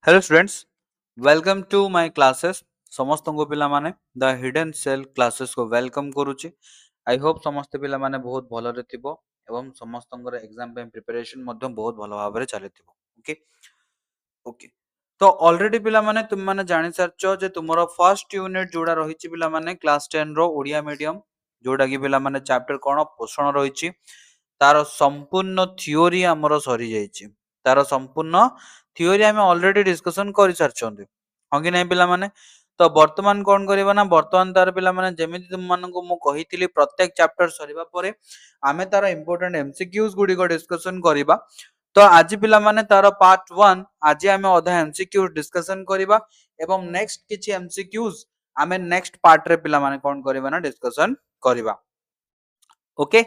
Hello students, welcome to my classes. ସମସ୍ତଙ୍କୁ ପିଲାମାନେ ଦ hidden cell କ୍ଲାसेस को ୱେଲକମ୍ କରୁଛି। ଆଇ ହୋପ୍ ସମସ୍ତେ ପିଲାମାନେ ବହୁତ ଭଲରେ ଥିବ ଏବଂ ସମସ୍ତଙ୍କର ଏକ୍ସାମ୍ ପାଇଁ ପ୍ରିପାରେସନ୍ ମଧ୍ୟ ବହୁତ ଭଲ ଭାବରେ ଚାଲିଥିବ। ଓକେ ଓକେ ତ ଅଲରେଡି ପିଲାମାନେ ତୁମମାନେ ଜାଣି ସାରିଛ ଯେ ତୁମର ଫର୍ଷ୍ଟ ୟୁନିଟ୍ ଯୋଉଟା ରହିଛି ପିଲାମାନେ କ୍ଲାସ୍ 10 ର ଓଡ଼ିଆ ମିଡିୟମ ଯୋଉଟା କି ପିଲାମାନେ ଚାପ୍ଟର କ'ଣ ପୋଷଣ ରହିଛି ତାର ସମ୍ପୂର୍ଣ୍ଣ থিওরি ଆମର ସରି ଯାଇଛି। ତାର ସମ୍ପୂର୍ଣ୍ଣ থিওরি ଆମେ ଅଲରେଡି ଡିସ୍କସନ କରି ସାରିଛନ୍ତି। ହଁ କି ନାହିଁ ପିଲାମାନେ? ତ ବର୍ତ୍ତମାନ କ'ଣ କରିବା ନା ବର୍ତ୍ତମାନ ତାର ପିଲାମାନେ ଯେମିତି ତୁମମାନଙ୍କୁ ମୁଁ କହିଥିଲି ପ୍ରତ୍ୟେକ ଚାପ୍ଟର ସରିବା ପରେ ଆମେ ତାର ଇମ୍ପୋର୍ଟାଣ୍ଟ ଏମସିକ୍ୟୁଜ ଗୁଡ଼ିକ ଡିସ୍କସନ କରିବା। ତ ଆଜି ପିଲାମାନେ ତାର ପାର୍ଟ 1 ଆଜି ଆମେ ଅଧା ଏମସିକ୍ୟୁ ଡିସ୍କସନ କରିବା ଏବଂ ନେକ୍ସଟ କିଛି ଏମସିକ୍ୟୁଜ ଆମେ ନେକ୍ସଟ ପାର୍ଟ ରେ ପିଲାମାନେ କ'ଣ କରିବା ନା ଡିସ୍କସନ କରିବା। ଓକେ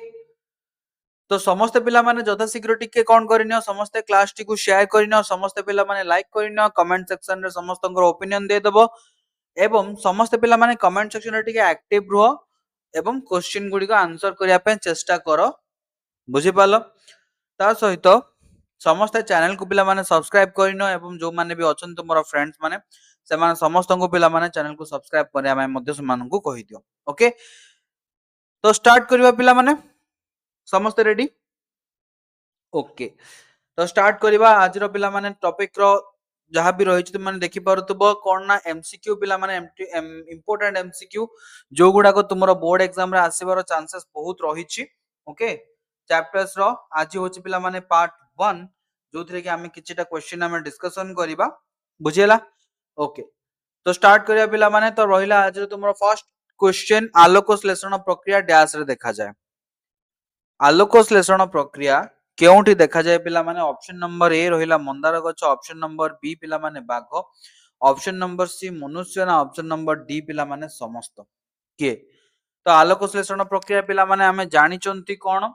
तो समस्ते पिला माने यथाशीघ्र टिके कौन करिनियो समस्ते क्लास टी को शेयर करिनियो समस्ते पिला माने लाइक करिनियो कमेंट सेक्शन रे समस्तंकर ओपिनियन दे देबो एवं समस्ते पिला माने कमेंट सेक्शन रे टिके एक्टिव रहो एवं क्वेश्चन गुडी को आंसर करिया पे चेष्टा करो बुझी पालो ता सहित समस्ते चैनल को पिला माने सब्सक्राइब करिनो एवं जो माने भी अछन तुमरो फ्रेंड्स माने से माने समस्तंको पिला माने चैनल को सब्सक्राइब करिया मैं मध्ये समान को कहि दियो। ओके तो स्टार्ट करिवा पिला माने समस्त रेडी ओके तो स्टार्ट करिवा आज रो पिला माने टॉपिक रो जहां भी रही तुम मैंने देखि पारुतबो कोन ना एमसीक्यू पिला माने इंपोर्टेंट एमसीक्यू जो गुडा को तुमरो बोर्ड एग्जाम रे आसीबार चांसेस बहुत रहिछि। ओके चैप्टर्स रो आज होछि पिला माने पार्ट 1 जोथरे कि हमें किछटा क्वेश्चन हमें डिस्कशन करिवा बुझियला। ओके तो स्टार्ट करिया पिला माने तो रहिला आज रो तुमरो फर्स्ट क्वेश्चन आलोक श्लेषण प्रक्रिया डैश रे देखा जाय। आलोक श्लेषण प्रक्रिया केउठी देखा जाए पिला माने ऑप्शन नंबर ए रहिला मंदार गछ ऑप्शन नंबर बी पिला माने बाघ ऑप्शन नंबर सी मनुष्य ना ऑप्शन नंबर डी पिला माने समस्त के तो आलोक श्लेषण प्रक्रिया पिला माने हमें जानि चंती कोन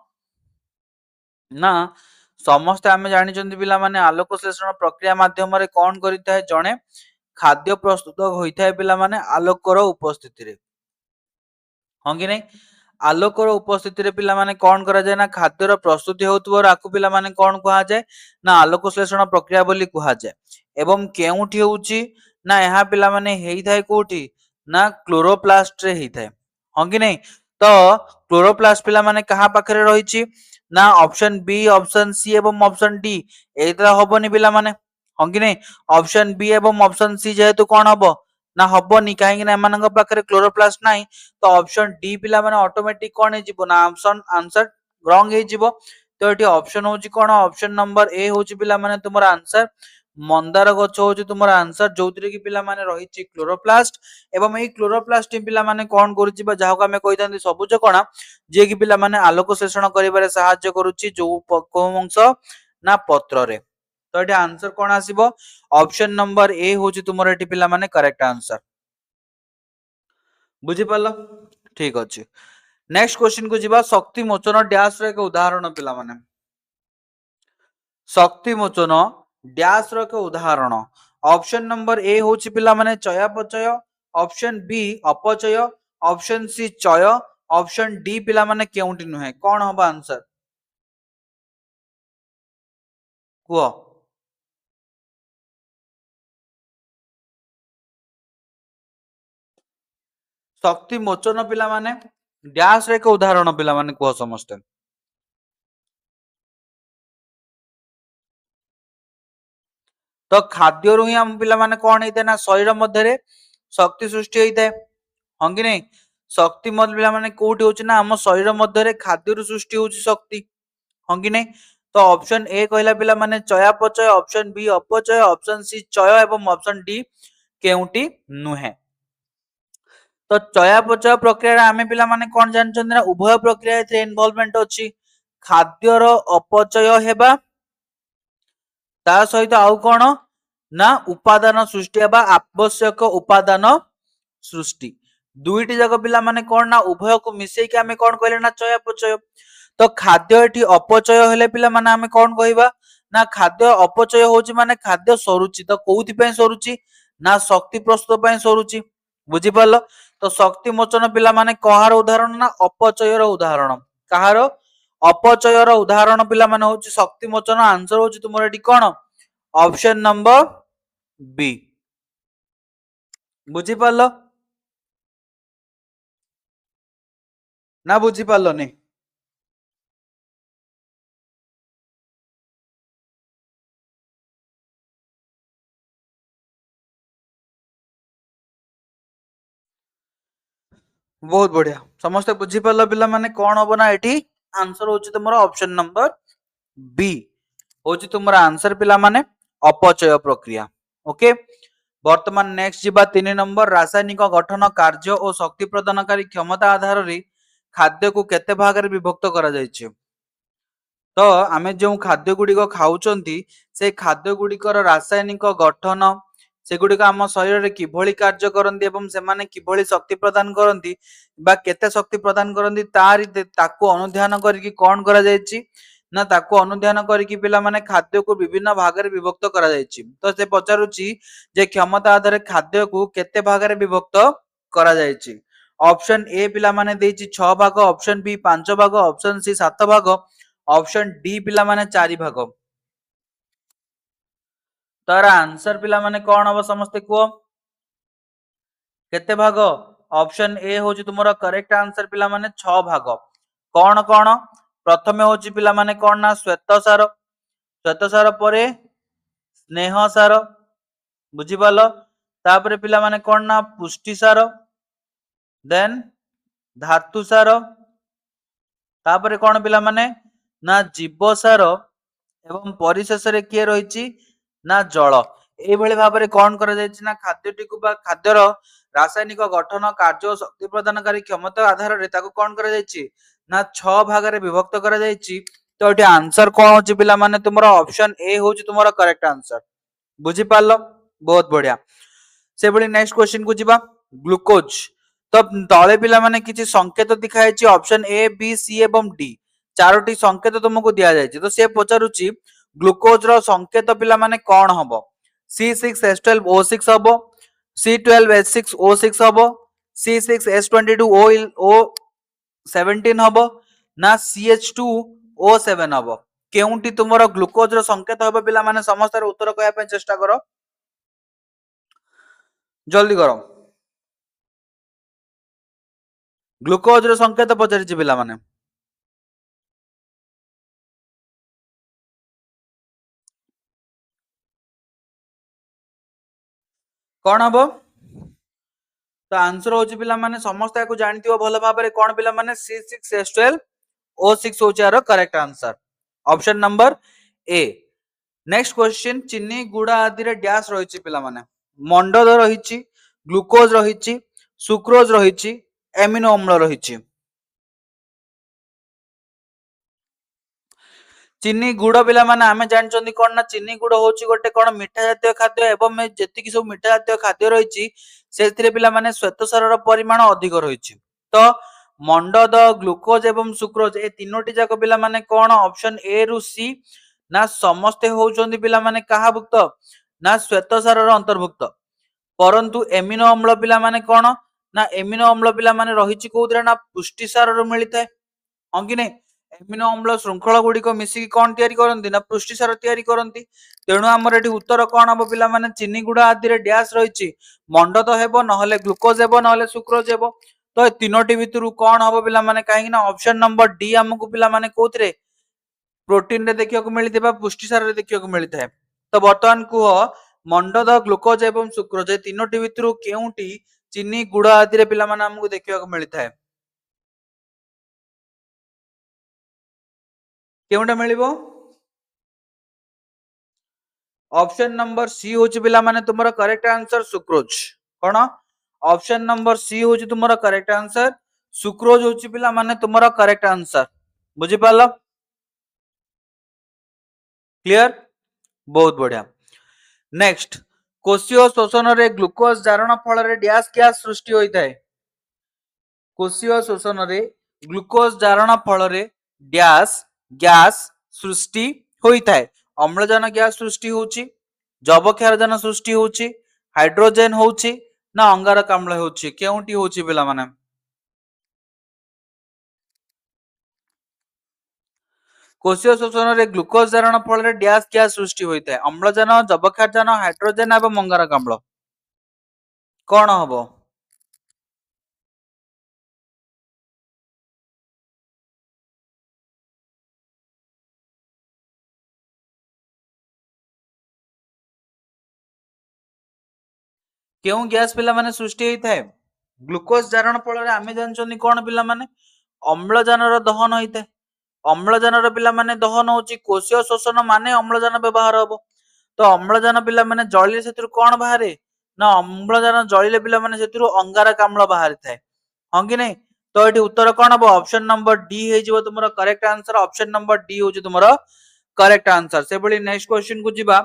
ना समस्त हमें जानि चंती पिला माने आलोक श्लेषण प्रक्रिया माध्यम रे कोन करिता है जणे खाद्य प्रस्तुत होइता है पिला माने आलोकर उपस्थिति रे हां कि नहीं आलोकर उपस्थिति रे पिला माने कोन करा जाय ना खाद्यर प्रस्तुति होतबर आकु पिला माने कोन कहा जाय ना आलोक श्लेषण प्रक्रिया बोली कहा जाय एवं केउठी होउची ना यहा पिला माने हेई थाय कोठी ना क्लोरोप्लास्ट रे हेई थाय हां कि नहीं तो क्लोरोप्लास्ट पिला माने कहा पाखरे रहिची ना ऑप्शन बी ऑप्शन सी एवं ऑप्शन डी एतरा होबनी पिला माने हां कि नहीं ऑप्शन बी एवं ऑप्शन सी जेहेतु कोन हबो ना हबनी काहे ना एमानंग पाखरे क्लोरोप्लास्ट नाही तो ऑप्शन डी पिला माने ऑटोमेटिक कोन हे जिवो ना ऑप्शन आंसर रॉन्ग हे जिवो तो एटी ऑप्शन होची कोन ऑप्शन नंबर ए होची पिला माने तुमरा आंसर मंदार गछ होची तुमरा आंसर जोतरे की पिला माने रहिची क्लोरोप्लास्ट एवं एई क्लोरोप्लास्ट पिला माने कोन करूची बा जाहा को हमें कहितांती सबुज कणा जे की पिला माने आलोक शोषण करिबारे सहाय्य करूची जो कोन अंश ना पत्र रे तो एटी आंसर कोन आसीबो ऑप्शन नंबर ए होची तुमरा एटी पिला माने करेक्ट आंसर बुझी पालो ठीक अछि। नेक्स्ट क्वेश्चन को जीवा शक्ति मोचन डैश रे एक उदाहरण पिला माने शक्ति मोचन डैश रो एक उदाहरण ऑप्शन नंबर ए होची पिला माने चयापचय ऑप्शन बी अपचय ऑप्शन सी चय ऑप्शन डी पिला माने केउंटी नुहे कोन होबा आंसर को शक्ति मोचन पिला माने डैश रे एक उदाहरण पिला माने को समझते तो खाद्य रु ही हम पिला माने कोन हेते ना शरीर मध्य रे शक्ति सृष्टि हेते हां कि नहीं शक्ति मत पिला माने कोठी होची ना हम शरीर मध्य रे खाद्य रु सृष्टि होची शक्ति हां कि नहीं तो ऑप्शन ए कहला पिला माने चयापचय ऑप्शन बी अपचय ऑप्शन सी चय एवं ऑप्शन डी केउंटी नुहे तो चयापचय प्रक्रिया आमे पिला माने कोन जानछन ना उभय प्रक्रिया एथे इन्वॉल्वमेंट अछि खाद्यर अपचय हेबा ता सहित आउ कोन ना उपादान सृष्टि हेबा आवश्यक उपादान सृष्टि दुईटी जग पिला माने कोन ना उभय को मिसई के आमे कोन कहले ना चयापचय तो खाद्य एठी अपचय हेले पिला माने आमे कोन कहिबा ना खाद्य अपचय होची माने खाद्य सरुची तो कोउथि पय सरुची ना शक्ति प्रस्तुत पय सरुची बुझी पालो तो शक्ति मोचन पिला माने कहार उदाहरण ना अपचयर उदाहरण कहार अपचयर उदाहरण पिला माने होची शक्ति मोचन आंसर होची तुमर एठी कोन ऑप्शन नंबर बी। बुझी पारलो ना बुझी पारलोनी? बहुत बढ़िया समस्त बुझी पारलो पिला माने कौन हबो ना एठी आंसर होची तुमरा ऑप्शन नंबर बी होची तुमरा आंसर पिला माने अपचय प्रक्रिया। ओके वर्तमान नेक्स्ट जीवा 3 नंबर रासायनिक गठन कार्य और शक्ति प्रदानकारी क्षमता आधार रे खाद्य को केते भाग रे विभक्त करा जायछि। तो आमे जो खाद्य गुड़िक खाऊचंती से खाद्य गुड़िकर रासायनिक गठन सेगुड़िक आम शरीर में किभली कार्य करती एवं सेमाने किभली शक्ति प्रदान करती बा केते शक्ति प्रदान करती तारी ताको अनुध्यान करके कौन करा जायछि ना ताको अनुध्यान करके पिला माने खाद्य को विभिन्न भाग में विभक्त करा जायछि। तो से पचारुछि जे क्षमता आधार खाद्य को केते भाग में विभक्त करा जायछि। ऑप्शन ए पिला माने देछि 6 भाग, ऑप्शन बी 5 भाग, ऑप्शन सी 7 भाग, ऑप्शन डी पिला माने 4 भाग। तार आंसर पिला माने कौन हम समस्ते को केते भाग? ऑप्शन ए होची तुमरा करेक्ट आंसर पिला माने 6 भाग। कौन कौन प्रथमे होची पिला माने कौन ना श्वेत सार परे स्नेह सार बुझी पालो तापरे पिला माने कौन ना पुष्टि सार देन धातु सार तापरे कौन पिला माने ना जीव सार एवं परिशेष रे किए रहिछि ना जल। एभली भाबरे कौन करा जायछि ना खाद्यटी को बा खाद्यर रासायनिक गठन कार्य और शक्ति प्रदानकारी क्षमता आधार रे ताको कौन करा जायछि ना 6 भाग रे विभक्त करा जायछि। तो एटी आंसर कौन होछि पिला माने तुमरा ऑप्शन ए होछि तुमरा करेक्ट आंसर। बुझी पारलो बहुत बढ़िया। से बड़ी नेक्स्ट क्वेश्चन को जिबा ग्लूकोज। तो तळे पिला माने किछि संकेत दिखाइछि ऑप्शन ए बी सी एवं डी चारोटी संकेत तुमको दिया जायछि। तो से पचारुछि ग्लूकोज रो संकेत पिला माने कोन हबो C6H12O6 हबो C12H6O6 हबो C6H22O17 हबो ना CH2O7 हबो। केउंटी तुमरो ग्लूकोज रो संकेत हबो पिला माने समस्त रे उत्तर कहया पे चेष्टा करो जल्दी करो। ग्लूकोज रो संकेत पचारिछि पिला माने कौन हम तो आंसर होची पिला माने समस्त को जानथियो भलो भाबरे कोन पिला माने C6H12O6 होची आरो करेक्ट आंसर ऑप्शन नंबर ए। नेक्स्ट क्वेश्चन चीनी गुड़ा आदि रे डैश रहिछि पिला माने मंडद रहिछि ग्लूकोज रहिछि सुक्रोज रहिछि एमिनो अम्ल रहिछि। चीनी गुड़ पिला माने आमे जानचंदी कोन ना चीनी गुड़ होची गोटे कोन मीठा जातीय खाद्य एवं जेतिकी सब मीठा जातीय खाद्य रहिछि सेथिरे पिला माने श्वेत सारर परिमाण अधिक रहिछि। तो मंडद ग्लूकोज एवं सुक्रोज ए तीनोटी जाक पिला माने कोन ऑप्शन ए रु सी ना समस्ते होउचंदी पिला माने कहा भुक्त ना श्वेत सारर अंतर्भुक्त परंतु एमिनो अम्ल पिला माने कोन ना एमिनो अम्ल पिला माने रहिछि कोउद्रा ना पुष्टि सारर मिलिଥାଏ हां कि नै एमिनो अम्ल श्रृंखला गुड़िक मिसिकी कौन तैयारी करती ना पुष्टि सार तैयारी करती। तेणु आमर एठी उत्तर कौन हम पिला माने चीनी गुड़ा आदि रे डैश रहिछि मंडद हेबो नहले ग्लूकोज हेबो नहले सुक्रोज हेबो। तो तीनोटी भितरु कौन हम पिला माने काहे ना ऑप्शन नंबर डी हमकु पिला माने कोथरे प्रोटीन रे देखिया को मिलिथिबा पुष्टि सार रे देखिया को मिलिथाय। तो वर्तमान कुह मंडद ग्लूकोज एवं सुक्रोज ए तीनोटी भितरु केउंटी चीनी गुड़ा आदि रे पिला माने हमकु देखिया को मिलिथाय केउंटा मिलिबो ऑप्शन नंबर सी होची पिला माने तुमरा करेक्ट आंसर सुक्रोज कोन ऑप्शन नंबर सी होची तुमरा करेक्ट आंसर सुक्रोज होची पिला माने तुमरा करेक्ट आंसर बुझी पालो क्लियर बहुत बढ़िया। नेक्स्ट कोशियो शोषण रे ग्लूकोज जारण फल रे डैश गैस सृष्टि होई थाए कोशियो शोषण रे ग्लूकोज जारण फल रे डैश गैस सृष्टि होई थाए अम्लजान गैस सृष्टि होची जबक्षारजान सृष्टि होची हाइड्रोजेन होची ना अंगारक अम्ल होची केउंटी होची पिला माने कोशीय शोषण रे ग्लूकोज धारण फल रे डैश गैस सृष्टि होइଥାଏ अम्लजान जबक्षारजान हाइड्रोजन एवं अंगारक अम्ल कौन हबो केउ गैस पिला माने सृष्टि होइଥାଏ ग्लूकोज धारण फल रे आमे जानछनी कोन पिला माने अम्लजान रो दहन होइଥାଏ अम्लजान रो पिला माने दहन होची कोशीय शोषण माने अम्लजान व्यवहार हबो तो अम्लजान पिला माने जळिले सेतु कोन बाहरे ना अम्लजान जळिले पिला माने सेतु अंगारक अम्ल बाहरि थाए हां कि नहीं तो एटी उत्तर कोन हबो ऑप्शन नंबर डी हे जिवो तुमरो correct answer option number D होची तुमरो करेक्ट आंसर से बळी नेक्स्ट क्वेश्चन को जिबा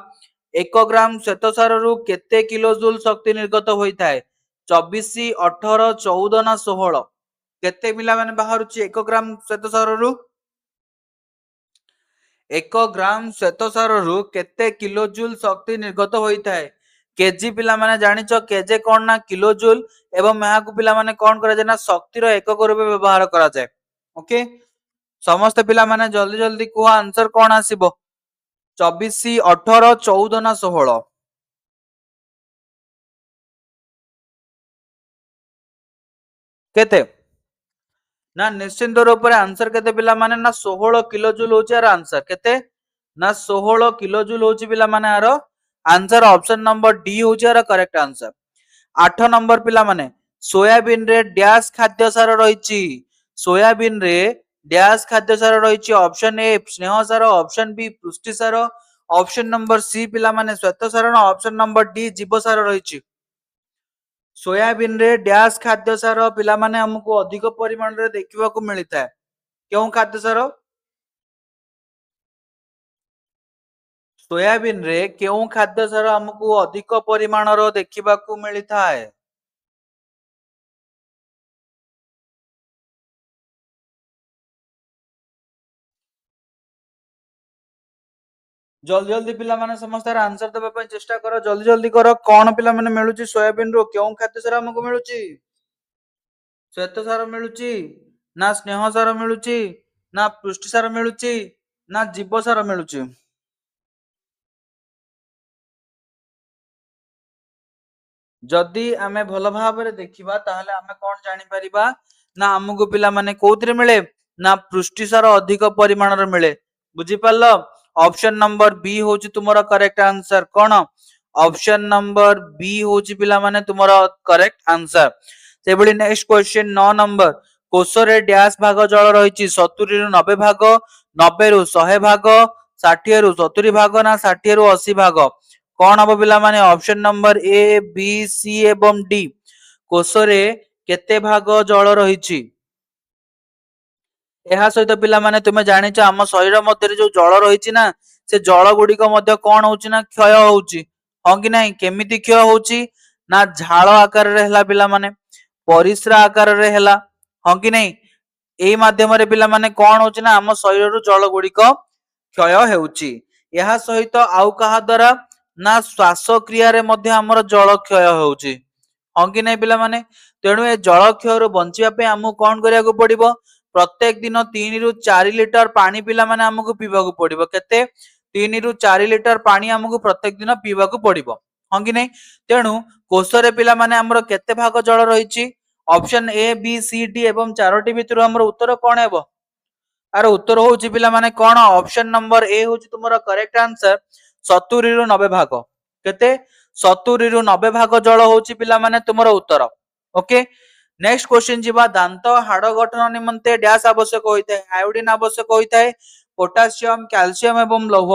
1 ग्राम श्वेतसार रु केते किलो जूल शक्ति निर्गत होइथाय 24 18 14 ना 16 केते पिला माने बाहरुची 1 ग्राम श्वेतसार रु 1 ग्राम श्वेतसार रु केते किलो जूल शक्ति निर्गत होइथाय केजी पिला माने जानिचो केजे कोन ना किलो जूल एवं यहाँ को पिला माने कोन करा जाय ना शक्ति रो एकक रूपे व्यवहार करा जाय ओके समस्त पिला माने जल्दी जल्दी को आंसर कोन आसीबो 24 18 14 ना 16 केते ना निश्चिंत रूप रे आंसर केते पिला माने ना 16 किलो जूल होची आर आंसर केते ना 16 किलो जूल होची पिला माने आरो आंसर ऑप्शन नंबर डी होची आर करेक्ट आंसर 8 नंबर पिला माने सोयाबीन रे डैश खाद्य सार रहिची सोयाबीन रे डैश खाद्य सार रहिची ऑप्शन ए स्नेह सार ऑप्शन बी पुष्टि सार ऑप्शन नंबर सी पिला माने श्वेत सार ऑप्शन नंबर डी जीव सार रहिची सोयाबीन रे डैश खाद्य सार पिला माने हमको अधिक परिमाण रे देखिबा को मिलिता है क्यों खाद्य सार सोयाबीन रे क्यों खाद्य सार हमको अधिक परिमाण रो देखिबा को मिलिता है जल्दी जल्दी पिला माने समस्त आंसर देबा पय चेष्टा करो जल्दी जल्दी करो कोन पिला माने मिलुची सोयाबीन रो क्यों खाद्य सार हमको मिलुची श्वेत सार मिलुची ना स्नेह सार मिलुची ना पुष्टि सार मिलुची ना जीव सार मिलुची जदि आमे भल भाबरे देखिबा ताहले आमे कोन जानि परिबा ना हमगु पिला माने कोउतरे मिले ना पुष्टि सार अधिक परिमाण रे मिले बुझी पालो ऑप्शन नंबर बी होची तुमरो करेक्ट आंसर कोन ऑप्शन नंबर बी होची पिला माने तुमरो करेक्ट आंसर से बडी नेक्स्ट क्वेश्चन 9 नंबर कोशरे डैश भाग जल रहिची 70 रु 90 भाग 90 रु 100 भाग 60 रु 70 भाग ना 60 रु 80 भाग कौन हम पिला माने option number A B C एवं डी कोशरे केते भाग जल रहिची ଏହା ସହିତ ପିଲାମାନେ ତୁମେ ଜାଣିଛ ଆମ ଶରୀର ମଧ୍ୟରେ ଯୋଉ ଜଳ ରହିଛି ନା ସେ ଜଳ ଗୁଡିକ ମଧ୍ୟ କଣ ହଉଛି ନା କ୍ଷୟ ହଉଛି ହଁ କି ନାହିଁ କେମିତି କ୍ଷୟ ହଉଛି ନା ଝାଳ ଆକାରରେ ହେଲା ପିଲାମାନେ ପରିସ୍ରା ଆକାରରେ ହେଲା ହଁ କି ନାହିଁ ଏଇ ମାଧ୍ୟମରେ ପିଲାମାନେ କଣ ହଉଛି ନା ଆମ ଶରୀରରୁ ଜଳ ଗୁଡିକ କ୍ଷୟ ହେଉଛି ଏହା ସହିତ ଆଉ କାହା ଦ୍ୱାରା ନା ଶ୍ୱାସକ୍ରିୟାରେ ମଧ୍ୟ ଆମର ଜଳ କ୍ଷୟ ହେଉଛି ହଁ କି ନାହିଁ ପିଲାମାନେ ତେଣୁ ଏ ଜଳ କ୍ଷୟରୁ ବଞ୍ଚିବା ପାଇଁ ଆମକୁ କଣ କରିବାକୁ ପଡିବ प्रत्येक दिन 3 रु 4 लिटर पानी पिला माने हमको पीबाकू पड़िबो केते 3 रु 4 लिटर पानी हमको प्रत्येक दिन पीबाकू पड़िबो हां कि नहीं तेणु कोशरे पिला माने हमरो केते भाग जल रहिछि option A B C D एवं चारोटी भितर हमरो उत्तर कोन हेबो आर उत्तर होउछि पिला माने कोन ऑप्शन नंबर ए होउछि तुमरो करेक्ट आंसर 70 रु 90 भाग केते 70 रु 90 भाग जल होउछि पिला माने तुमरो उत्तर ओके नेक्स्ट क्वेश्चन जीवा दांत हाड़ गठन निमंते डैश आवश्यक होता है आयोडीन आवश्यक होता है पोटासियम कैल्शियम एवं लौह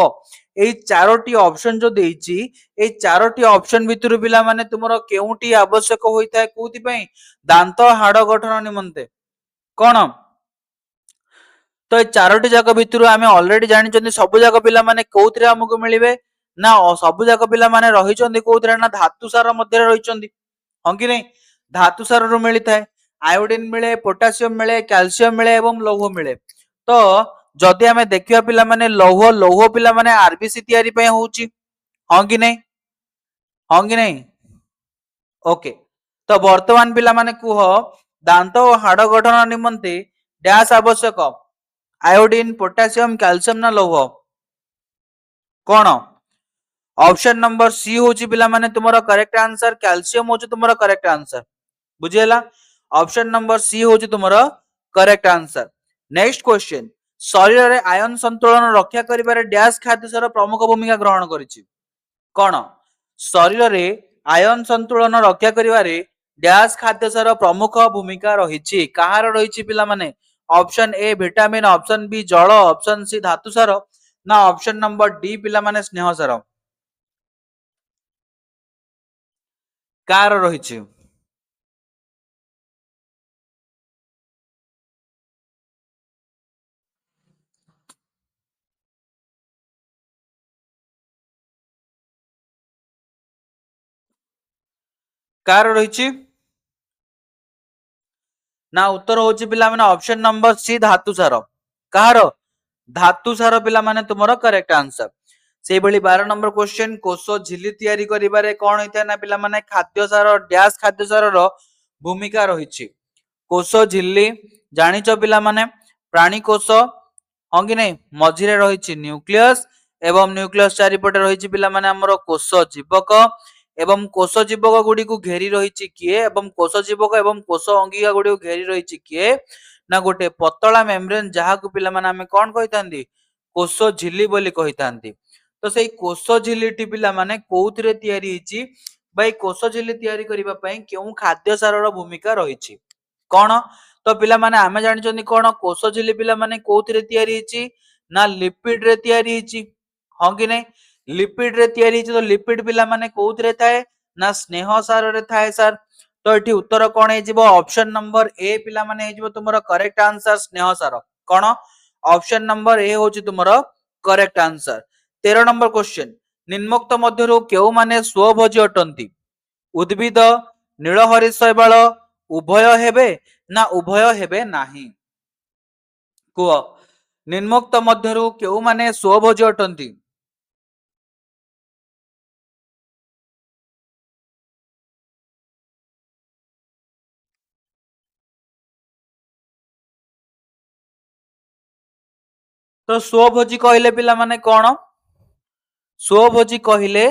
এই চারটি অপশন जो দেইছি এই চারটি অপশন ভিতরু পিলা মানে তোমার কেউটি আবশ্যক হইতায় কোউতি পই দান্ত হাড় গঠন নিমন্তে কোন তো এই চারটি জাক ভিতরু আমি অলরেডি জানিছন্তি ସବୁ জাক পিলা মানে কোউতরে हमको मिलिबे ना ସବୁ ଜାକ ପିଲା ମାନେ ରହିଛନ୍ତି କୋଉଥିରେ ନା ଧାତୁ ସାର ମଧ୍ୟରେ ରହିଛନ୍ତି ହଁ କି ନାହିଁ धातु सार रु मिली थाए आयोडीन मिले पोटासियम मिले कैल्शियम मिले एवं लौह मिले तो जदि आमे देखिबा पिला माने लौह लौह पिला माने आरबीसी तयारी पय होउची हां कि नहीं हां कि नहीं ओके तो वर्तमान पिला माने कुह दांत और हाड़ गठन निमंते डैश आवश्यक आयोडीन, पोटासियम, कैल्शियम ना लौह कौन? ऑप्शन नंबर सी होची पिला माने तुम्हारा करेक्ट आंसर, कैल्शियम होची तुम्हारा करेक्ट आंसर। बुझेला? ऑप्शन नंबर सी होची तुम्हारा करेक्ट आंसर। नेक्स्ट क्वेश्चन, शरीर रे आयन संतुलन रक्षा करिबारे डैश खाद्य सार प्रमुख भूमिका ग्रहण करिछि कौन? शरीर रे आयन संतुलन रक्षा करिबारे डैश खाद्य सार प्रमुख भूमिका रहिछि, कहार रहिछि पिला माने? Option A vitamin, option B जल, ऑप्शन सी धातु सार ना ऑप्शन नंबर डी पिला माने स्नेह सार, कार रहिछि? कार रहिछि? ना उत्तर होची पिला माने ऑप्शन नंबर सी धातु सार। कहार? धातु सार पिला माने तुमरो करेक्ट आंसर। से भली 12 नंबर क्वेश्चन, कोष झिल्ली तयारी करिबारे कोन होइता ना पिला माने खाद्य सार डैश खाद्य सार रो भूमिका रहिछि। कोष झिल्ली जानिचो पिला माने प्राणी कोष हां कि नहीं, मझिरे रहिछि न्यूक्लियस एवं न्यूक्लियस चारिपटे रहिछि पिला माने हमरो कोष जीवक एवं कोष जीवक गुडी को घेरी रहिछि किए एवं कोष जीवक एवं कोष अंगिका गुडी को घेरी रहिछि किए ना गोटे पतला मेम्ब्रेन जहा को पिला माने हमें कोन कहितांती कोष झिल्ली बोली कहितांती। तो सेई कोष झिल्लीटी पिला माने कोउथरे तयारी हिछि भाई, कोष झिल्ली तयारी करिबा पई केउ खाद्य सारर भूमिका रहिछि कोन? तो पिला माने आमे जानिचोंदी कोन कोष झिल्ली पिला माने कोउथरे तयारी हिछि ना लिपिड रे तयारी हिछि, हां कि नहीं? लिपिड रे तयारी हिछि, तो लिपिड पिला माने कोउथरे थाए ना स्नेह सार रे थाए सर। तो एठी उत्तर कोन हे जिवो? ऑप्शन नंबर ए पिला माने हे जिवो तुमरो करेक्ट आंसर स्नेह सार। कोन? ऑप्शन नंबर ए होची तुमरो करेक्ट आंसर। 13 नंबर क्वेश्चन, निम्नोक्त मध्यरु केउ माने स्वभोजी अटंती? उद्भिद, नीलहरी शैवाल, उभय हेबे ना उभय हेबे नाही? कुह, निम्नोक्त मध्यरु केउ माने स्वभोजी अटंती? तो स्वभोजी कहले पिला माने कोन? स्वभोजी कहले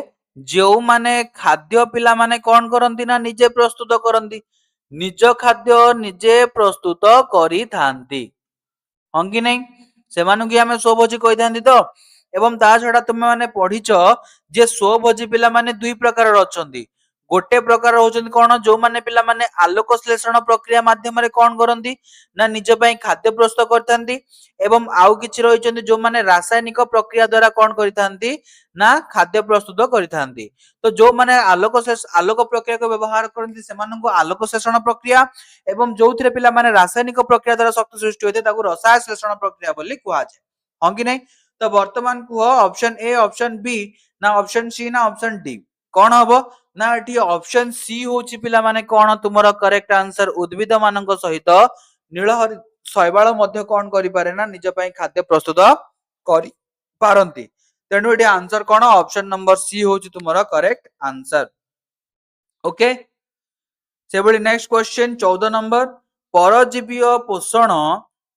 जो माने खाद्य पिला माने कोन करंती ना निजे प्रस्तुत करंती, निज खाद्य निजे प्रस्तुत करी थांती, हां कि नहीं? सेमानु की हमें स्वभोजी कहि थांती तो। एवं ता छडा तुमे माने पढिच जे स्वभोजी पिला माने दुई प्रकार अछंती। गोटे प्रकार होचंती कोन, जो माने पिला माने आलोक श्लेषण प्रक्रिया माध्यम रे कोन करंती ना निज पई खाद्य प्रस्तुत करथांती एवं आउ किछि रहिचंती जो माने रासायनिक प्रक्रिया द्वारा कोन करिथांती ना खाद्य प्रस्तुत करिथांती। तो जो माने आलोक प्रक्रिया को व्यवहार करंती सेमानंको आलोक श्लेषण प्रक्रिया एवं जोथिरे पिला माने रासायनिक प्रक्रिया द्वारा शक्ति सृष्टि होते ताकू रसायन श्लेषण प्रक्रिया बोली कुआ जाय, हां कि नहीं? तो वर्तमान कुह ऑप्शन ए, ऑप्शन बी ना ऑप्शन सी ना ऑप्शन डी कोन हबो? ना एठी ऑप्शन सी होची पिला माने कोन तुमरो करेक्ट आंसर, उद्भिद मानक सहित नीलहरि शैवाल मध्य कोन करि पारे ना निज पई खाद्य प्रस्तुत करि पारंती। तेणु एठी आंसर कोन? ऑप्शन नंबर सी होची तुमरो करेक्ट आंसर। ओके, सेबली नेक्स्ट क्वेश्चन 14 नंबर, परजीवीय पोषण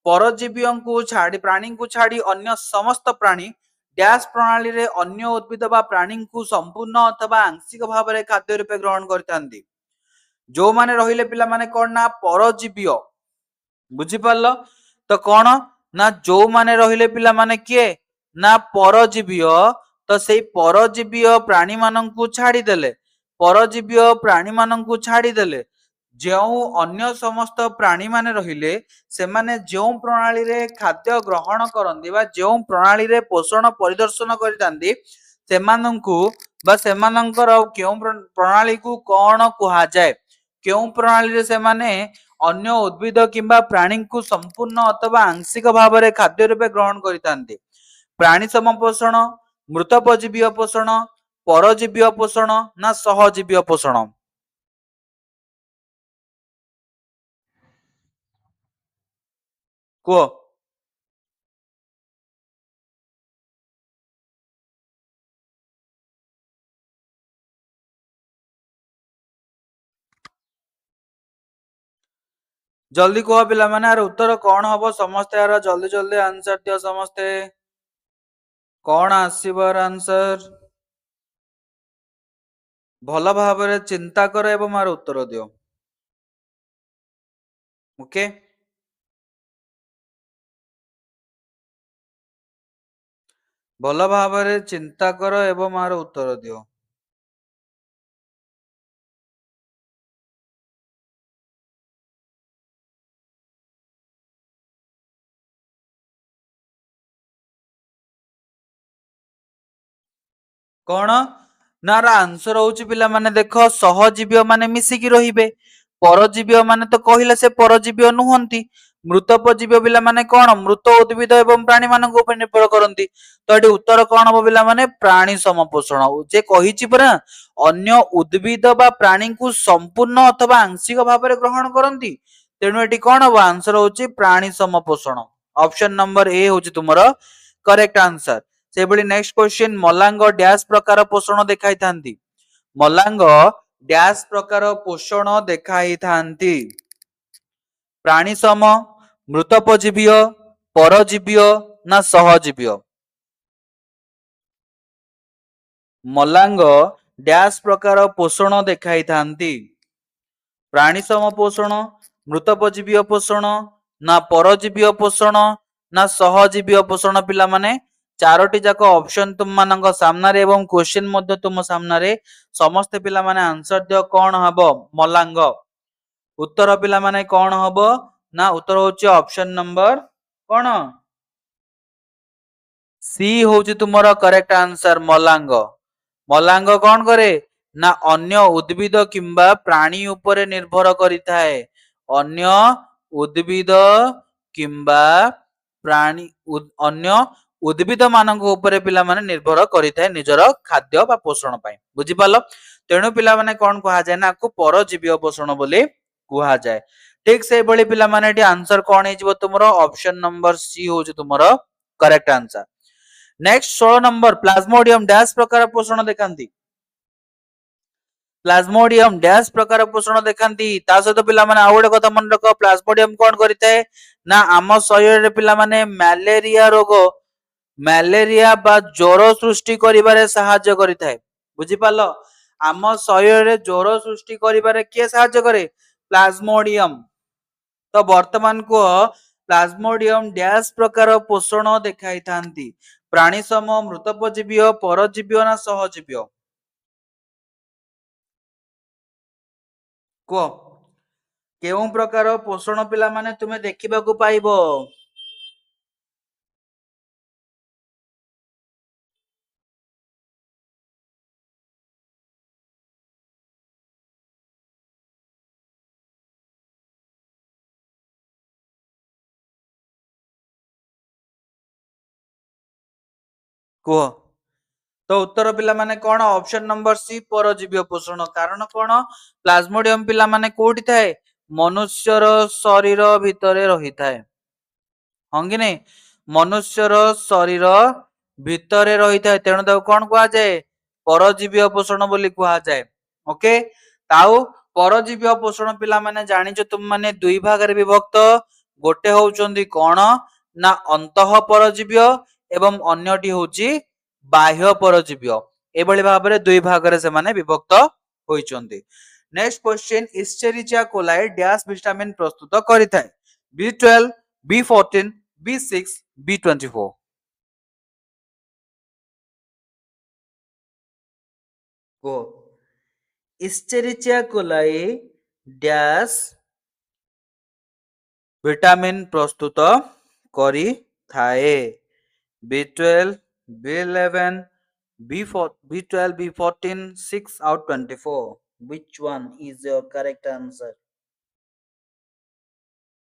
परजीवीय को छाड़ी प्राणी को छाड़ी अन्य समस्त प्राणी डैश प्रणाली रे अन्य उद्भिद बा प्राणी को संपूर्ण अथवा आंशिक भाव में खाद्य रूपे ग्रहण करथांती। जो माने रहिले पिला माने कोन ना परजीवीय, बुझी पारलो? तो कोन ना जो माने रहिले पिला माने किए ना परजीवीय, तो सेई परजीवीय प्राणी माननकु छाड़ी देले, परजीवीय प्राणी माननकु छाड़ी देले जो अन्य समस्त प्राणी माने रहिले सेमाने जो प्रणाली रे खाद्य ग्रहण करंदी बा जो प्रणाली रे पोषण परिदर्शन करितांदी सेमानंकु बा सेमानंकर केउ प्रणाली को कोन कुहा जाय? केउ प्रणाली रे सेमाने अन्य उद्भिद किंबा प्राणी को संपूर्ण अथवा आंशिक भाव में खाद्य रूपे ग्रहण करितांती? प्राणी समपोषण, मृतपजीवीय पोषण, परजीवीय पोषण ना सहजीवीय पोषण? कुह। जल्दी कह पिला माने यार उत्तर कौन हबो समस्ते यार जल्दी जल्दी आंसर दियो समस्ते कौन आसीबो आंसर भल भाबरे चिंता कर एवं मार उत्तर दियो ओके भल भाबरे चिंता कर एवं मार उत्तर दियो कौन ना आंसर होची पिला माने देखो सहजीवी माने मिसिकी रहिबे परजीवी माने तो कहिला से परजीवी नुहंती मृतोपजीवी पिला माने कौन मृत उद्भिद एवं प्राणी मानक ऊपर निर्भर करती तो ये उत्तर कौन हम पिला माने प्राणी समपोषण जे कहिची परा अन्य उद्भिद बा प्राणी को संपूर्ण अथवा आंशिक भाव में ग्रहण करती तेणु एटी कौन हम आंसर होची प्राणी समपोषण ऑप्शन नंबर ए होची तुमरो करेक्ट आंसर से भली नेक्स्ट क्वेश्चन मलांग डैश प्रकार पोषण देखाई थांती मलांग डैश प्रकार पोषण देखाई थांती प्राणी सम मृतोपजीवी परजीवी ना सहजीवी मलांग डैश प्रकार पोषण देखाई थांती प्राणी सम पोषण मृतोपजीवी पोषण ना परजीवी पोषण ना सहजीवी पोषण पिला माने चारोटी जाक ऑप्शन तुम मानक सामने एवं क्वेश्चन मध्य तुम सामने समस्त पिला माने आंसर दियो कौन हबो मलांग उत्तर पिला माने कौन हबो ना उत्तर होची ऑप्शन नंबर कौन सी होची तुमरो करेक्ट आंसर मलांग मलांग कौन करे ना अन्य उद्भिद किंबा प्राणी उपरे निर्भर करिथाए अन्य उद्भिद किंबा प्राणी अन्य उद्भिद मानक उपरे पिला माने निर्भर करिथाए निजर खाद्य बा पोषण पाई बुझी पालो तेणु पिला माने कौन कहा जाय ना को परजीवी पोषण बोली कहा जाय ठीक से बड़ी पिला माने एटी आंसर कौन हे तुमरो ऑप्शन नंबर सी होची तुमरो correct answer next 16 number plasmodium dash प्रकार पोषण देखांती प्लाज्मोडियम डैश प्रकार पोषण देखांती ता सहित पिला माने आ गोटे कथा मन रख प्लाज्मोडियम कौन करिताए ना आम शरीर रे पिला माने मलेरिया रोग मलेरिया बा ज्वर सृष्टि करिबारे सहाय्य करिताए बुझी पालो आम शरीर रे ज्वर सृष्टि करिबारे के सहाय्य करे प्लाज्मोडियम तो वर्तमान को प्लाज्मोडियम डैश प्रकार पोषण देखाई थांती प्राणी सम मृतोपजीवी परजीवी ना सहजीवी को केउं प्रकार पोषण पिला माने तुमे देखिबाकू पाइबो कुह तो उत्तर पिला माने कौन ऑप्शन नंबर सी परजीवी पोषण कारण कौन प्लाज्मोडियम पिला माने कोठी थाए मनुष्यर शरीर भितरे रही थाए हाँ कि नहीं मनुष्यर शरीर भितरे रही थाए तेणु ताको कौन कहा जाए परजीवी पोषण बोली कहा जाए ओके ताऊ परजीवी पोषण पिला माने जानिଛ तुम माने दुई भाग रे विभक्त गोटे होउचंदी कौन ना अंतः परजीवी एवं अन्यटी होची बाह्य परजीवी एभली भाव में दुई भाग रे से माने विभक्त होइचंदी next question Escherichia coli dash vitamin प्रस्तुत करिथाए B12 B14 B6 B24 को इस्चेरिचिया कोलाई डैश विटामिन प्रस्तुत करी थाए B12 B11 B4 B12 B14 6 out 24 which one is your correct answer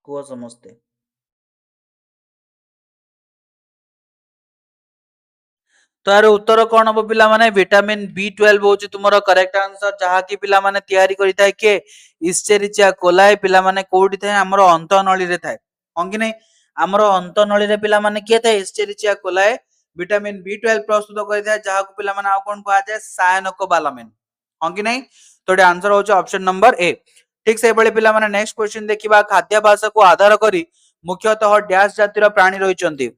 कुह समझते तो यार उत्तर कौन हम पिला माने विटामिन B12 होची तुमरो करेक्ट आंसर जहा की पिला माने तयारी करी थाए के इस्चेरिचिया कोलाई पिला माने कोठी थाए हमरो अंतनळी रे थाए हम कि नहीं हमरो अंतनळी रे पिला माने के थाए इस्चेरिचिया कोलाई विटामिन B12 प्रस्तुत करी थाए जहा को पिला माने आ कोन कहा जाय सायनकोबालामिन हम कि नहीं तो आंसर होची ऑप्शन नंबर ए ठीक से बड़े पिला माने नेक्स्ट क्वेश्चन देखिबा खाद्याभ्यास को आधार करी मुख्यतः डैश जातिर प्राणी रहिचंती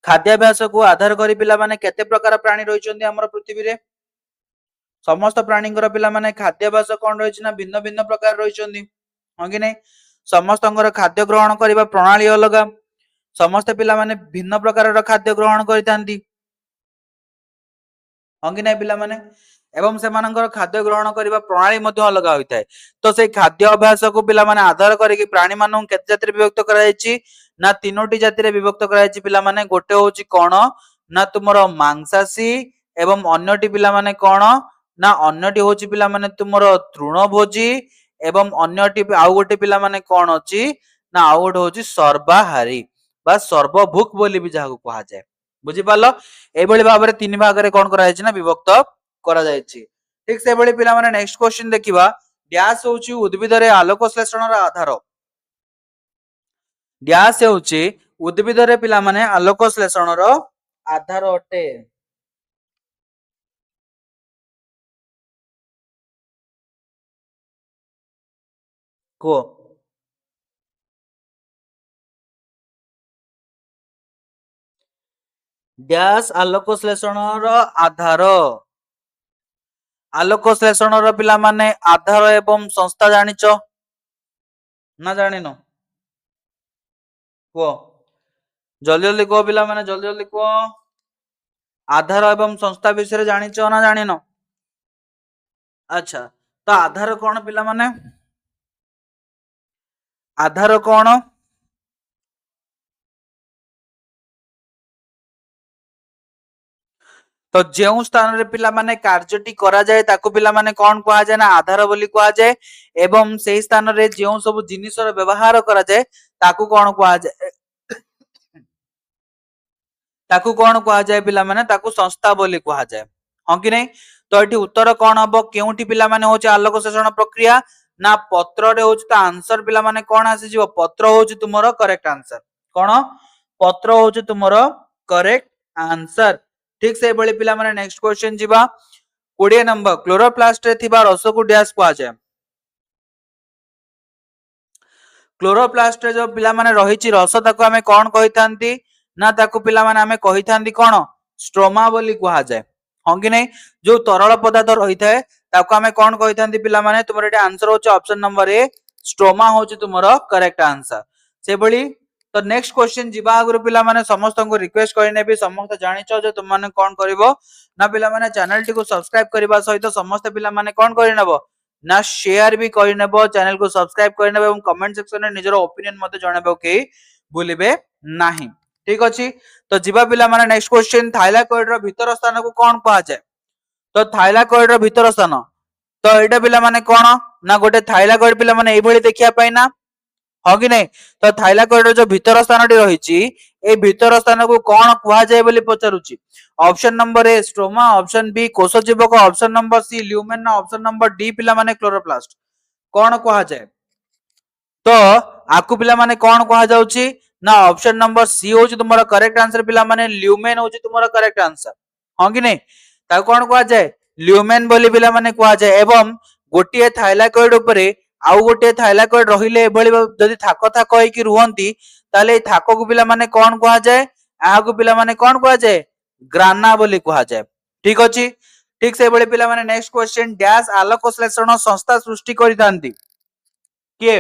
खाद्याभ्यास को आधार करी पिला माने केते प्रकार प्राणी रहिचंती हमर पृथ्वी रे समस्त प्राणीଙ୍କର पिला माने खाद्याभ्यास कोन रहिछि ना भिन्न भिन्न प्रकार रहिचंती हो कि नै समस्तଙ୍କର खाद्य ग्रहण करिबा प्रणाली अलग समस्त पिला माने भिन्न प्रकार खाद्य ग्रहण करितांती ହଁ କି ନାଇଁ ପିଲାମାନେ ଏବଂ ସେମାନଙ୍କର ଖାଦ୍ୟ ଗ୍ରହଣ କରିବା ପ୍ରଣାଳୀ ମଧ୍ୟ ଅଲଗା ହୋଇଥାଏ ତ ସେଇ ଖାଦ୍ୟ ଅଭ୍ୟାସକୁ ପିଲାମାନେ ଆଧାର କରିକି ପ୍ରାଣୀ ମାନଙ୍କୁ କେତେ ଜାତିରେ ବିଭକ୍ତ କରାଯାଇଛି ନା ତିନୋଟି ଜାତିରେ ବିଭକ୍ତ କରାଯାଇଛି ପିଲାମାନେ ଗୋଟେ ହଉଛି କଣ ନା ତୁମର ମାଂସାଶୀ ଏବଂ ଅନ୍ୟଟି ପିଲାମାନେ କଣ ନା ଅନ୍ୟଟି ହଉଛି ପିଲାମାନେ ତୁମର ତୃଣଭୋଜୀ ଏବଂ ଅନ୍ୟଟି ଆଉ ଗୋଟେ ପିଲାମାନେ କଣ ଅଛି ନା ଆଉ ଗୋଟେ ହଉଛି ସର୍ବାହାରୀ ବା ସର୍ବଭୁକ୍ ବୋଲି ବି ଯାହାକୁ କୁହାଯାଏ ବୁଝିପାରିଲ ଏଇଭଳି ଭାବରେ ତିନି ଭାଗରେ କଣ କରାଯାଇଛି ନା ବିଭକ୍ତ କରାଯାଇଛି ଠିକ ସେଭଳି ପିଲାମାନେ ନେକ୍ସଟ କ୍ୱେଶ୍ଚିନ ଦେଖିବା ଡ୍ୟାଶ ହେଉଛି ଉଦ୍ଭିଦରେ ଆଲୋକ ଶ୍ଳେଷଣର ଆଧାର ଡ୍ୟାଶ ହେଉଛି ଉଦ୍ଭିଦରେ ପିଲାମାନେ ଆଲୋକ ଶ୍ଳେଷଣର ଆଧାର ଅଟେ କୁହ ଡ୍ୟାଶ ଆଲୋକ ଶ୍ଳେଷଣର ଆଧାର ଆଲୋକ ଶ୍ଳେଷଣର ପିଲାମାନେ ଆଧାର ଏବଂ ସଂସ୍ଥା ଜାଣିଛ ନା ଜାଣିନ କୁହ ଜଲ୍ଦି ଜଲ୍ଦି କୁହ ପିଲାମାନେ ଜଲ୍ଦି ଜଲ୍ଦି କୁହ ଆଧାର ଏବଂ ସଂସ୍ଥା ବିଷୟରେ ଜାଣିଛ ନା ଜାଣିନ ଆଚ୍ଛା ତ ଆଧାର କଣ ପିଲାମାନେ ଆଧାର କଣ ତ ଯେଉଁ ସ୍ଥାନରେ ପିଲାମାନେ କାର୍ଯ୍ୟଟି କରାଯାଏ ତାକୁ ପିଲାମାନେ କଣ କୁହାଯାଏ ନା ଆଧାର ବୋଲି କୁହାଯାଏ ଏବଂ ସେହି ସ୍ଥାନରେ ଯେଉଁ ସବୁ ଜିନିଷର ବ୍ୟବହାର କରାଯାଏ ତାକୁ କଣ କୁହାଯାଏ ତାକୁ କଣ କୁହାଯାଏ ପିଲାମାନେ ତାକୁ ସଂସ୍ଥା ବୋଲି କୁହାଯାଏ ହଁ କି ନାହିଁ ତ ଏଠି ଉତ୍ତର କଣ ହବ କେଉଁଠି ପିଲାମାନେ ହଉଛି ଆଲୋକ ଶୋଷଣ ପ୍ରକ୍ରିୟା ନା ପତ୍ରରେ ହଉଛି ତ ଆନ୍ସର ପିଲାମାନେ କଣ ଆସିଯିବ ପତ୍ର ହଉଛି ତୁମର କରେକ୍ଟ ଆନ୍ସର କଣ ପତ୍ର ହଉଛି ତୁମର କରେକ୍ଟ ଆନ୍ସର ठीक से बड़ी पिला माने नेक्स्ट क्वेश्चन जीवा 20 नंबर क्लोरोप्लास्ट रे थिबा रस को डैश कुआ जाय क्लोरोप्लास्ट रे जो पिला माने रहिछि रस ताको हमें कोन कहिथांती ना ताको पिला माने हमें कहिथांती कोन स्ट्रोमा बोली कुआ जाय हां कि नै जो तरल पदार्थ रहिथाय ताको हमें कोन कहिथांती पिला माने तुमर एटा आंसर होछ ऑप्शन नंबर ए स्ट्रोमा होछ तुमर करेक्ट आंसर से बड़ी तो नेक्स्ट क्वेश्चन जीवा आगुरु पिला माने समस्त को रिक्वेस्ट करने भी समस्त जानिचो जे तुम माने कोन करिवो ना पिला माने चैनल टी को सब्सक्राइब करबा सहित समस्त पिला माने कोन करिनेबो ना शेयर भी करिनेबो चैनल को सब्सक्राइब करिनेबो एवं कमेंट सेक्शन में निजर ओपिनियन मते जणाबो के भूलिबे नाही ठीक अछि तो जीवा पिला माने नेक्स्ट क्वेश्चन थाइलाकॉइड रो भीतर स्थान को कोन कहा जाय तो थाइलाकॉइड रो भीतर स्थान तो एटा पिला माने कोन ना गोटे थाइलाकॉइड पिला माने एई भली देखिया पाई ना हाँ कि नहीं तो थाइलाकॉइड जो भीतर स्थान रही भीतर स्थान को कौन कुहाଯାଏ ବୋଲି ପଚାରୁଛି option number A stroma option B कोषजीवक ऑप्शन नंबर सी ल्यूमेन ना ऑप्शन नंबर डी पिला माने क्लोरोप्लास्ट कौन कुहाଯାଏ तो आकु पिला माने कौन कुहाଯାଉଛି ना ऑप्शन नंबर सी होची तुम्हारा करेक्ट आंसर पिला माने ल्यूमेन होची तुम्हारा करेक्ट आंसर हाँ कि नहीं ताको कौन कुहाଯାଏ ल्यूमेन बोली पिला माने कुहाଯାଏ एवं गोटिए थाइलाकॉइड उपरे आउ गोटे थाइलाकॉइड रहिले एभली जदि थाक थाक होइकी रुहंती ताले ए थाक को पिला माने कोन कुहा जाय आहा को पिला माने कोन कुहा जाय ग्राना बोली कुहा जाय ठीक अछि ठीक से एभली पिला माने नेक्स्ट क्वेश्चन डैश आलोक श्लेषण संस्था सृष्टि करितांती के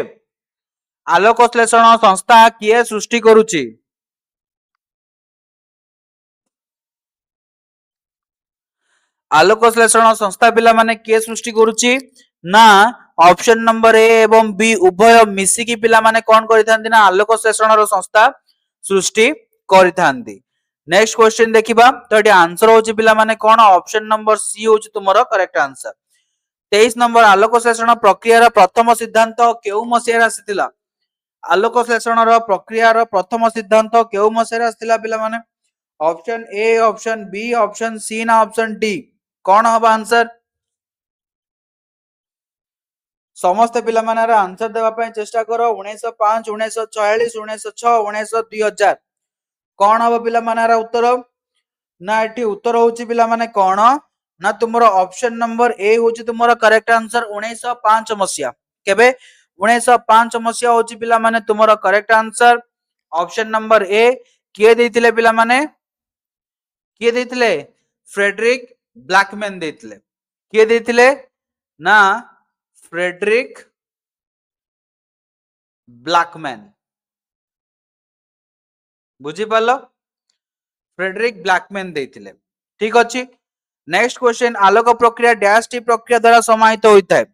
आलोक श्लेषण संस्था किए सृष्टि करूची आलोक श्लेषण संस्था पिला माने किए सृष्टि करूची ना ऑप्शन नंबर ए एवं बी उभय मिसिकी पिला माने कोन करिथांती ना आलोक श्लेषण संस्था सृष्टि करिथांती नेक्स्ट क्वेश्चन देखिबा तो एटी आंसर होची पिला माने कोन ऑप्शन नंबर सी होची तुमरो करेक्ट आंसर 23 नंबर आलोक श्लेषण प्रक्रियार प्रथम सिद्धांत केउ मसिया आसीतिला आलोक श्लेषण प्रक्रियार प्रथम सिद्धांत केउ मसिया आसीतिला पिला माने option A option B option C ना ऑप्शन डी कौन हबा आंसर समस्त पिला माने आंसर देवा पई चेष्टा करो 1905 1946 1906 1900 2000 कौन हम पिला माने उत्तर ना एटी उत्तर होची पिला माने कौन ना तुमरो ऑप्शन नंबर ए होची तुमरो करेक्ट आंसर 1905 मसिया केबे 1905 मसिया होची पिला माने तुमरो correct answer option number A किए देथिले पिला माने किए देथिले फ्रेडरिक ब्लैकमैन देथिले किए देथिले ना फ्रेडरिक ब्लैकमैन बुझी पालो फ्रेडरिक ब्लैकमैन देथिले ठीक अछि नेक्स्ट क्वेश्चन आलोक प्रक्रिया डैश टी प्रक्रिया द्वारा समाहित होता है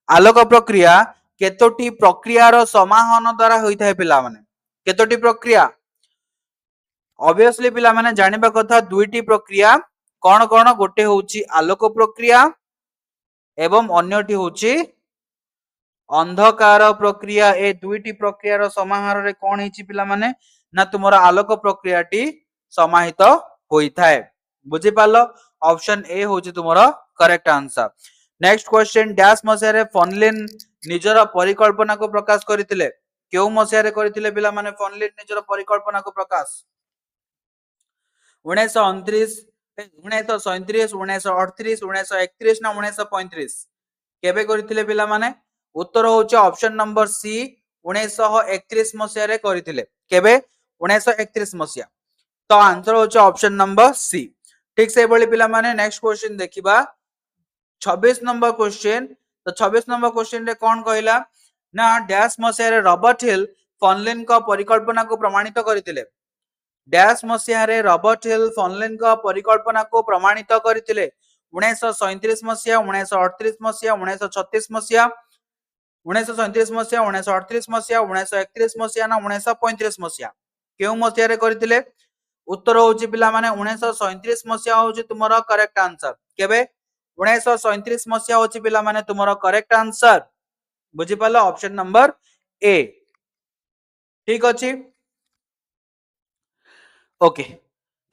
आलोक प्रक्रिया केतोटी प्रक्रियार समाहन द्वारा होता है पिला माने केतोटी प्रक्रिया ऑब्वियसली पिला माने जानिबा कथा दुईटी प्रक्रिया कौन कौन गोटे होची आलोक प्रक्रिया एवं अन्यटी होची अंधकार प्रक्रिया ए दुईटी प्रक्रियार समाहार रे कौन हेची पिला माने ना तुमरा आलोक प्रक्रियाटी समाहित होइथाय बुझी पालो ऑप्शन ए होची तुमरा correct answer next question dash मसिया रे फॉनलिन निजर परिकल्पना को प्रकाश करथिले केउ मसिया रे करथिले पिला माने फॉनलिन निजर परिकल्पना को प्रकाश 1929 1937 1938 1931 ना 1935 केबे करथिले पिला माने उत्तर होचे ऑप्शन नंबर सी 1931 मसिया रे करथिले केबे 1931 मसिया तो आंसर होचे ऑप्शन नंबर सी ठीक से बोली पिला माने नेक्स्ट क्वेश्चन देखिबा 26 नंबर क्वेश्चन तो 26 नंबर क्वेश्चन रे कोन कहला ना डैश मसिया रे रॉबर्ट हिल फॉनलिन को परिकल्पना को प्रमाणित करथिले डैश मसिया रे रॉबर्ट हिल फॉनलिन को परिकल्पना को प्रमाणित करथिले 1937 मसिया 1938 मसिया 1936 मसिया 1937 मसिया 1938 मसिया 1931 मसिया ना 1935 मसिया केउ मसिया रे करथिले उत्तर होची पिला माने 1937 मसिया होची तुमरो करेक्ट आंसर केबे 1937 मसिया होची पिला माने तुमरो करेक्ट आंसर बुझी पालो ऑप्शन नंबर ए ठीक अछि ओके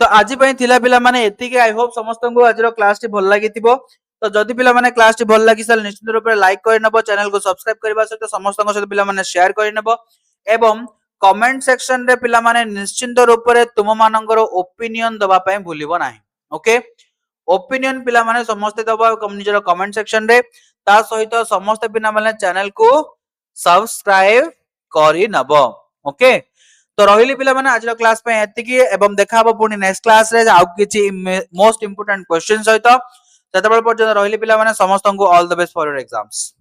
तो आज पई थिला पिला माने एति के आई होप समस्त को आज रो क्लास टी भल लागितिबो तो जदि पिला माने क्लास टी भल लागि साल निश्चित रूप रे लाइक कर नबो चैनल को सब्सक्राइब करबा सहित समस्त को सहित पिला माने शेयर कर नबो एवं कमेंट सेक्शन रे पिला माने निश्चित रूप रे तुम मानकर ओपिनियन दबा पई भूलिबो नाही ओके ओपिनियन पिला माने समस्त दबा निजर कमेंट सेक्शन रे ता सहित समस्त पिला माने चैनल को सब्सक्राइब करि नबो ओके तो रहिली पिला माने आज क्लास पे एति की एवं देखा हबो पुनी नेक्स्ट क्लास रे आउ किछि मोस्ट इंपोर्टेंट क्वेश्चन सहित ततबेल पर्यंत रहिली पिला माने समस्त को all the best for your exams.